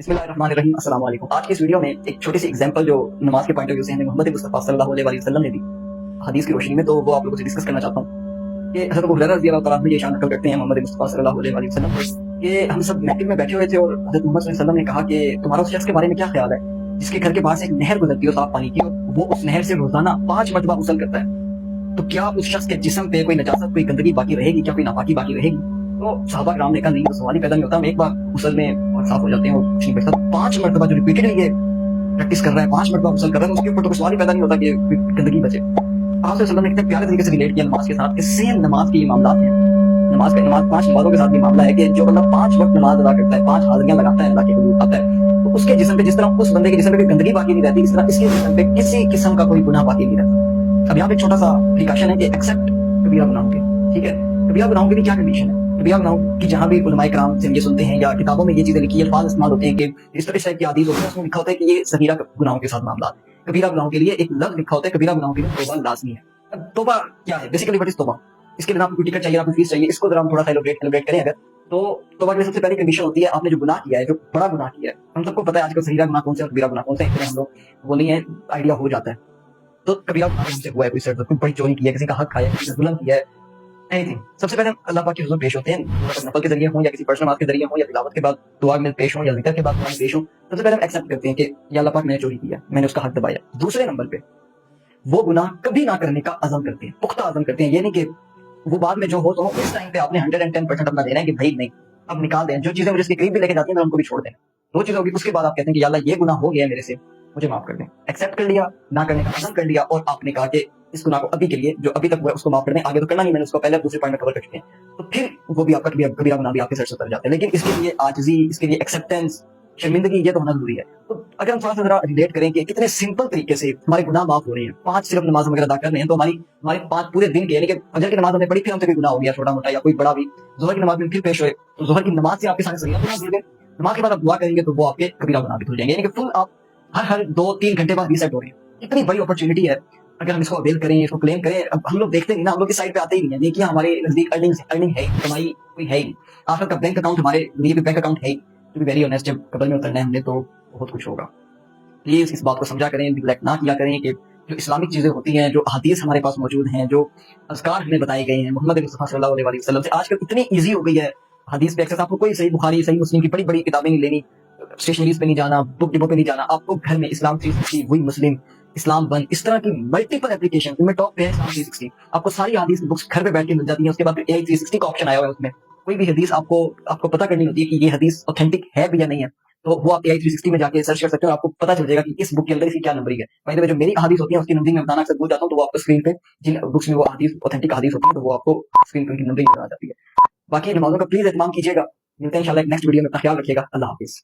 बिस्मिल्लाहिर्रहमानिर्रहीम, अस्सलाम वालेकुम। आज की इस वीडियो में एक छोटी सी एग्जांपल जो नमाज के पॉइंट ऑफ व्यू से हमें मोहम्मद मुस्तफा सल्लल्लाहु अलैहि वसल्लम ने दी हदीस की रोशनी में, तो वो आप लोगों से डिस्कस करना चाहता हूँ कि हज़रत अबू हुरैरा रज़ी अल्लाह तआला अन्हु ये शान नकल करते हैं मोहम्मद मुस्तफा सल्लल्लाहु अलैहि वसल्लम कि हम सब महफिल में बैठे हुए थे और हज़रत मोहम्मद सल्लल्लाहु अलैहि वसल्लम ने कहा कि तुम्हारा उस शख्स के बारे में क्या ख्याल है जिसके घर के बाहर से एक नहर गुजरती है साफ पानी की, और वो उस नहर से रोजाना 5 मरतबा गुस्ल करता है, तो क्या उस शख्स के जिस्म पे कोई नजासत, कोई गंदगी बाकी रहेगी, क्या कोई नापाकी बाकी रहेगी? तो सहाबा कराम ने कहा नहीं, सवाल ही पैदा नहीं होता। हम एक बार गुस्ल में और साफ हो जाते हैं और कुछ नहीं बचता। 5 मरतबा जो रिपीटेडली ये प्रैक्टिस कर रहा है, 5 मरतबा गुस्ल कर रहा है, तो उसके ऊपर तो कोई सवाल ही पैदा नहीं होता कि गंदगी बचे। आप सल्लल्लाहु अलैहि वसल्लम ने कितने प्यारे तरीके से रिलेट किया नमाज के साथ। सेम नमाज के ये मामलात हैं, नमाज 5 नमाजों के साथ ये मामला है कि जो बंदा 5 वक्त नमाज अदा करता है, 5 हाज़िरियां लगाता है, अल्लाह के हुजूर आता है, तो उसके जिस्म पे जिस तरह उस बंदे के जिस्म पे कोई गंदगी बाकी नहीं रहती, इस तरह इसके जिस्म पे किसी किस्म का कोई गुनाह बाकी नहीं रहता। अब यहाँ पे एक छोटा सा प्रिकॉशन है कि एक्सेप्ट कबीरा गुनाहों के, ठीक है, कबीरा गुनाहों की भी क्या कंडीशन है? कबीरा गुनाहों की जहाँ भी उलमाए कराम से हम ये सुनते हैं या किताबों में ये चीजें लिखी, अल्फाज इस्तेमाल होते हैं कि इस टाइप की हदीस होती है, उसमें लिखा होता है कि ये सगीरा गुनाहों के साथ मामला। कबीरा गुनाहों के लिए एक लफ्ज लिखा होता है, कबीरा गुनाहों के लिए तौबा लाजमी है। अब तौबा क्या है? बेसिकली व्हाट इज तौबा? इसके लिए आपको टिकट चाहिए, आपको फीस चाहिए, इसको जरा हम थोड़ा सा एलिब्रेट करें अगर, तो तौबा की सबसे पहली कंडीशन होती है आपने जो गुनाह किया है, जो बड़ा गुनाह किया है। हम सबको पता है आजकल सगीरा गुनाह कौन से और कबीरा गुनाह कौन से हैं, हम लोग वो नहीं है, आइडिया हो जाता है। तो कबीरा गुनाह हमसे हुआ है, कोई सर कोई बड़ी चोरी की है, किसी का हक खाया, किसी से जुल्म किया है, एनीथिंग। सबसे पहले हम अल्लाह पाक के हुज़ूर पेश होते हैं, नफल के जरिए हो या किसी पर्सनल बात के जरिए हो या तिलावत के बाद दुआ में पेश हो या जिक्र के बाद दुआ में पेश हो। सबसे पहले हम एक्सेप्ट करते हैं कि या अल्लाह पाक मैंने चोरी किया, मैंने उसका हक दबाया। दूसरे नंबर पे वो गुनाह कभी ना करने का अज़म करते हैं, पुख्ता अज़म करते हैं। ये नहीं कि वो बाद में जो हो तो इस टाइम पे आपने 110% अपना देना है कि भाई नहीं, अब निकाल दें, जो चीजें मुझे इसके करीब भी लेके जाती हैं उनको भी छोड़ दें। 2 चीजें होगी, उसके बाद आप कहते हैं कि या अल्लाह ये गुनाह हो गया मेरे से, मुझे माफ कर दें। एक्सेप्ट कर लिया, ना करने का अज़म कर लिया, और आपने कहा कि इस गुनाह को अभी के लिए जो अभी तक हुआ है उसको माफ कर दें, आगे तो करना नहीं, मैंने उसको पहले दूसरे पॉइंट में कवर कर चुके हैं, तो फिर वो भी आपका कबीरा गुनाह भी आपके सर से उतर जाते हैं। लेकिन इसके लिए आजिज़ी, इसके लिए एक्सेप्टेंस, शर्मिंदगी, ये तो होना जरूरी है। तो अगर हम थोड़ा सा जरा रिलेट करें कि कितने सिंपल तरीके से हमारे गुनाह माफ हो रहे हैं, 5 सिर्फ नमाज वगैरह अदा कर रहे हैं, तो हमारे 5 पूरे दिन के, यानी कि फजर की नमाज हमने पढ़ी, फिर हमसे कोई गुनाह हो गया छोटा मोटा या कोई बड़ा भी, जोहर की नमाज में फिर पेश हुए, तो जोहर की नमाज से आपके सारे सगीरा गुनाह धुल गए। नमाज के बाद आप दुआ करेंगे तो वो आपके कबीरा गुनाह भी धुल जाएंगे, यानी कि फुल आप हर 2-3 घंटे बाद रीसेट हो रहे हैं। इतनी बड़ी अपॉर्चुनिटी है, अगर हम इसको अवेल करें, इसको क्लेम करें। अब हम लोग देखते नहीं ना, हम लोग की साइड पे आते ही नहीं है। देखिए हमारे नजदीक अर्निंग है, कमाई कोई है ही नहीं। आखिर का बैंक अकाउंट हमारे लिए भी बैंक अकाउंट है ही। टू बी वेरी ऑनेस्ट, जब कब्र में उतरना है हमने तो बहुत कुछ होगा। प्लीज इस बात को समझा करें, निगलेक्ट ना किया करें कि जो इस्लामिक चीजें होती हैं, जो हदीस हमारे पास मौजूद हैं, जो अज़कार हमें बताए गए हैं मोहम्मद मुस्तफा सल्लल्लाहु अलैहि वसल्लम से, आजकल इतनी ईजी हो गई है हदीस पे एक्सेस। आपको कोई सही बुखारी, सही मुस्लिम की बड़ी बड़ी किताबें नहीं लेनी, स्टेशनरीज पे नहीं जाना, बुक डिपो पे नहीं जाना, आपको घर में इस्लाम 360, वही मुस्लिम, इस्लाम वन, इस तरह की मल्टीपल एप्लीकेशन, इनमें टॉप पे है इस्लाम 360। आपको सारी हदीस की बुक्स घर पे बैठ के मिल जाती हैं। उसके बाद AI 360 का ऑप्शन आया हुआ है, उसमें कोई भी हदीस आपको पता करनी होती है कि ये हदीस ऑथेंटिक है भी या नहीं है, तो वो आप AI 360 में जाके सर्च कर सकते हो और आपको पता चल जाएगा कि इस बुक के अंदर इसकी क्या नंबरिंग है। बाय द वे, जो मेरी हदीस होती है उसकी नंबरिंग मैं बताना अक्सर भूल जाता हूँ, तो वो आपको स्क्रीन पे जिन बुक्स में वो हदीस ऑथेंटिक हदीस होती है, तो वो आपको स्क्रीन पे उनकी नंबरिंग नजर आ जाती है। बाकी नमाजों का प्लीज एहतमाम कीजिएगा। मिलते हैं इंशाल्लाह नेक्स्ट वीडियो में। अपना ख्याल रखिएगा। अल्लाह हाफिज।